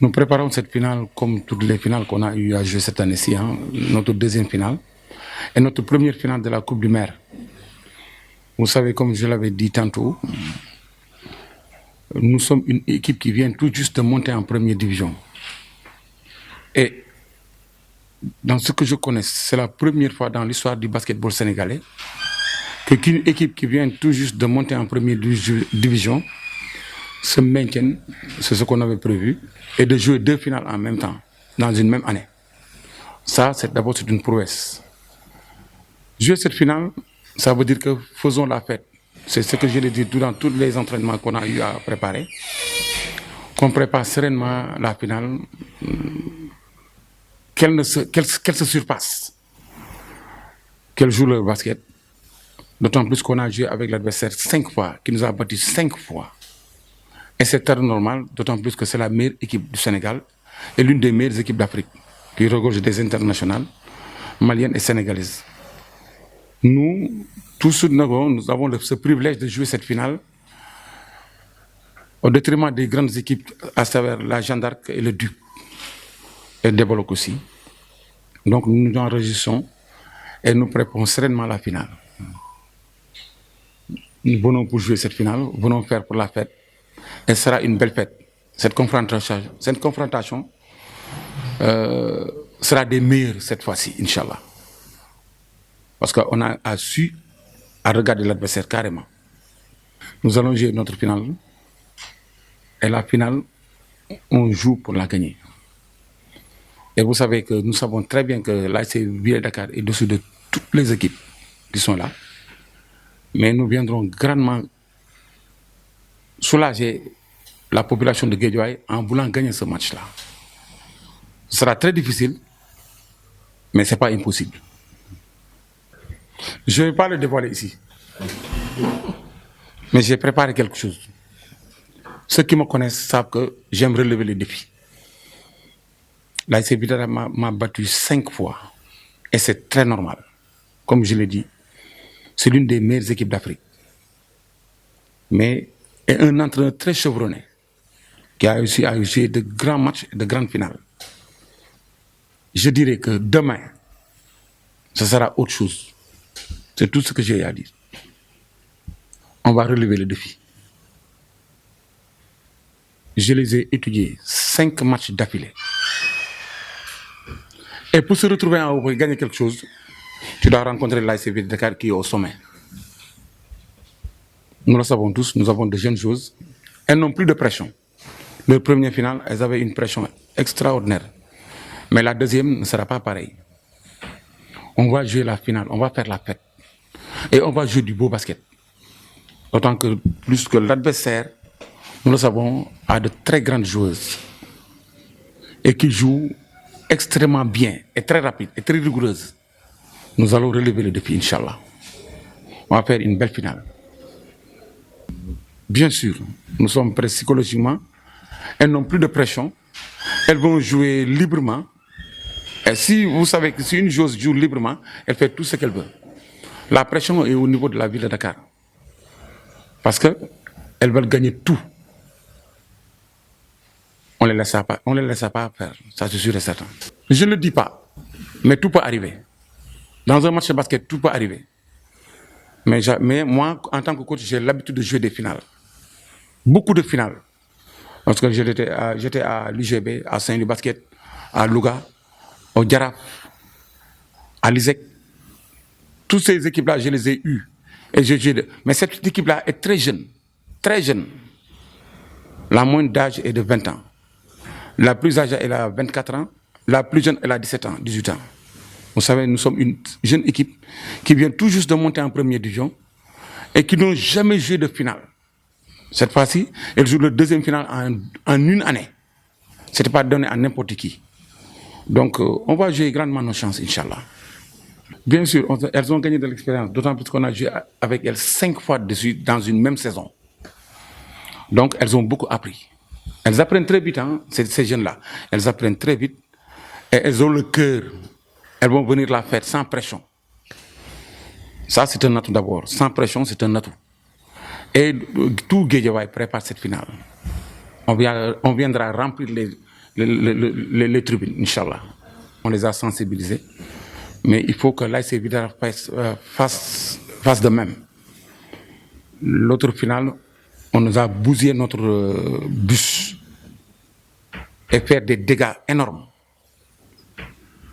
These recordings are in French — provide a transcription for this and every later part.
Nous préparons cette finale comme toutes les finales qu'on a eu à jouer cette année-ci, hein, notre deuxième finale et notre première finale de la Coupe du Maire. Vous savez, comme je l'avais dit tantôt, nous sommes une équipe qui vient tout juste de monter en première division. Et dans ce que je connais, c'est la première fois dans l'histoire du basketball sénégalais qu'une équipe qui vient tout juste de monter en première division se maintienne, c'est ce qu'on avait prévu, et de jouer deux finales en même temps, dans une même année. Ça, d'abord, c'est une prouesse. Jouer cette finale, ça veut dire que faisons la fête. C'est ce que je l'ai dit durant tous les entraînements qu'on a eu à préparer. Qu'on prépare sereinement la finale, qu'elle se surpasse, qu'elle joue le basket. D'autant plus qu'on a joué avec l'adversaire 5 fois, qui nous a battu 5 fois. Et c'est très normal, d'autant plus que c'est la meilleure équipe du Sénégal et l'une des meilleures équipes d'Afrique, qui regorge des internationales maliennes et sénégalaises. Nous, tous nous avons ce privilège de jouer cette finale au détriment des grandes équipes, à savoir la Jeanne d'Arc et le Duc, et le Déboloc aussi. Donc nous nous enregistrons et nous préparons sereinement la finale. Nous venons pour jouer cette finale, venons faire pour la fête. Et ce sera une belle fête. Cette confrontation sera des meilleures cette fois-ci, Inch'Allah. Parce qu'on a su à regarder l'adversaire carrément. Nous allons jouer notre finale. Et la finale, on joue pour la gagner. Et vous savez que nous savons très bien que l'ASC Ville de Dakar est au-dessus de toutes les équipes qui sont là. Mais nous viendrons grandement soulager la population de Guédiawaye en voulant gagner ce match-là. Ce sera très difficile, mais ce n'est pas impossible. Je ne vais pas le dévoiler ici. Mais j'ai préparé quelque chose. Ceux qui me connaissent savent que j'aime relever les défis. L'ASC Vidara m'a battu 5 fois. Et c'est très normal. Comme je l'ai dit, c'est l'une des meilleures équipes d'Afrique. Mais est un entraîneur très chevronné qui a réussi à jouer de grands matchs et de grandes finales. Je dirais que demain, ce sera autre chose. C'est tout ce que j'ai à dire. On va relever le défi. Je les ai étudiés 5 matchs d'affilée. Et pour se retrouver en haut et gagner quelque chose, tu dois rencontrer l'ASC Ville de Dakar qui est au sommet. Nous le savons tous, nous avons de jeunes joueuses. Elles n'ont plus de pression. Leur première finale, elles avaient une pression extraordinaire. Mais la deuxième ne sera pas pareille. On va jouer la finale, on va faire la fête. Et on va jouer du beau basket. D'autant que plus que l'adversaire, nous le savons, a de très grandes joueuses. Et qui jouent extrêmement bien, et très rapide, et très rigoureuse. Nous allons relever le défi, Inch'Allah. On va faire une belle finale. Bien sûr, nous sommes prêts psychologiquement. Elles n'ont plus de pression. Elles vont jouer librement. Et si vous savez que si une joueuse joue librement, elle fait tout ce qu'elle veut. La pression est au niveau de la ville de Dakar. Parce qu'elles veulent gagner tout. On ne les laisse pas faire. Ça, c'est sûr et certain. Je ne le dis pas, mais tout peut arriver. Dans un match de basket, tout peut arriver. Mais moi, en tant que coach, j'ai l'habitude de jouer des finales. Beaucoup de finales. Parce que j'étais à l'UGB, à Saint-Louis Basket, à Louga, au Djaraf, à l'ISEC. Toutes ces équipes-là, je les ai eues. Mais cette équipe-là est très jeune. Très jeune. La moyenne d'âge est de 20 ans. La plus âgée, elle a 24 ans. La plus jeune, elle a 17 ans, 18 ans. Vous savez, nous sommes une jeune équipe qui vient tout juste de monter en première division et qui n'ont jamais joué de finale. Cette fois-ci, elle joue le deuxième finale en une année. Ce n'était pas donné à n'importe qui. Donc, on va jouer grandement nos chances, Inch'Allah. Bien sûr, elles ont gagné de l'expérience, d'autant plus qu'on a joué avec elles 5 fois de suite dans une même saison. Donc, elles ont beaucoup appris. Elles apprennent très vite, hein, ces jeunes-là. Elles apprennent très vite et elles ont le cœur. Elles vont venir la faire sans pression. Ça, c'est un atout d'abord. Sans pression, c'est un atout. Et tout Guédiawaye prépare cette finale. On viendra remplir les tribunes, Inch'Allah. On les a sensibilisés, mais il faut que l'ASC Vidar fasse de même. L'autre finale, on nous a bousillé notre bus et fait des dégâts énormes.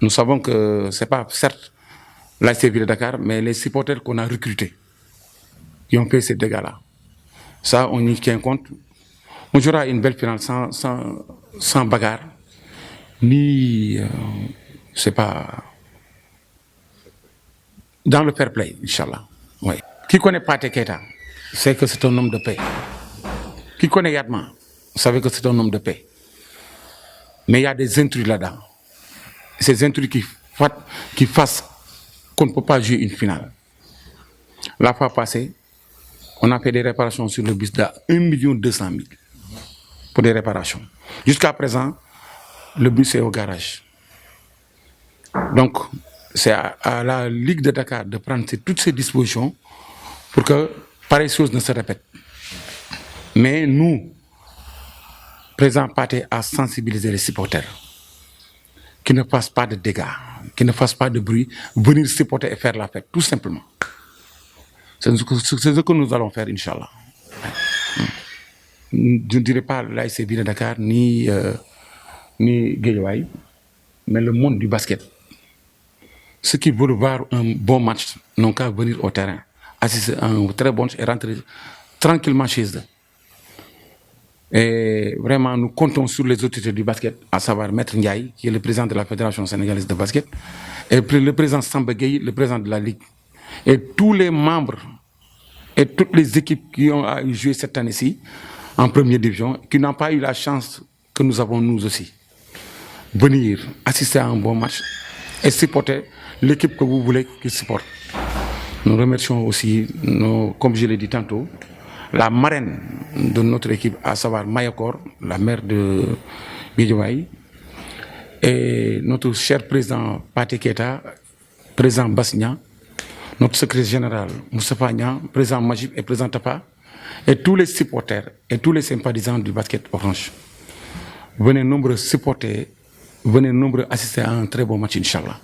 Nous savons que ce n'est pas, certes, l'ASC Ville de Dakar, mais les supporters qu'on a recrutés qui ont fait ces dégâts-là. Ça, on y tient compte. On jouera une belle finale sans bagarre, ni, c'est pas, dans le fair play, Inch'Allah. Oui. Qui connaît Pathé Keita, sait que c'est un homme de paix. Qui connaît Yatma, savait que c'est un homme de paix. Mais il y a des intrus là-dedans. Ces intrus qui fassent qu'on ne peut pas jouer une finale. La fois passée, on a fait des réparations sur le bus d'à 1 200 000 pour des réparations. Jusqu'à présent, le bus est au garage. Donc, c'est à la Ligue de Dakar de prendre toutes ces dispositions pour que pareille chose ne se répète. Mais nous, président Pathé a sensibilisé les supporters qui ne fassent pas de dégâts, qui ne fassent pas de bruit, venir supporter et faire la fête, tout simplement. C'est ce que nous allons faire, Inch'Allah. Je ne dirais pas l'ASC Ville de Dakar ni Guédiawaye, mais le monde du basket. Ceux qui veulent voir un bon match n'ont qu'à venir au terrain, assister à un très bon match et rentrer tranquillement chez eux. Et vraiment, nous comptons sur les autorités du basket, à savoir Maître Ndiaye, qui est le président de la Fédération sénégalaise de basket, et le président Samba Gueye, le président de la Ligue. Et tous les membres et toutes les équipes qui ont joué cette année-ci en première division, qui n'ont pas eu la chance que nous avons nous aussi, venir assister à un bon match et supporter l'équipe que vous voulez qu'ils supportent. Nous remercions aussi, comme je l'ai dit tantôt, la marraine de notre équipe, à savoir Mayakor, la mère de Guédiawaye, et notre cher président Pathé Keita, président Bassignan, notre secrétaire général Moustapha Niang, président Majib et président Tapa, et tous les supporters et tous les sympathisants du basket orange. Venez nombreux supporter, venez nombreux assister à un très bon match, Inch'Allah.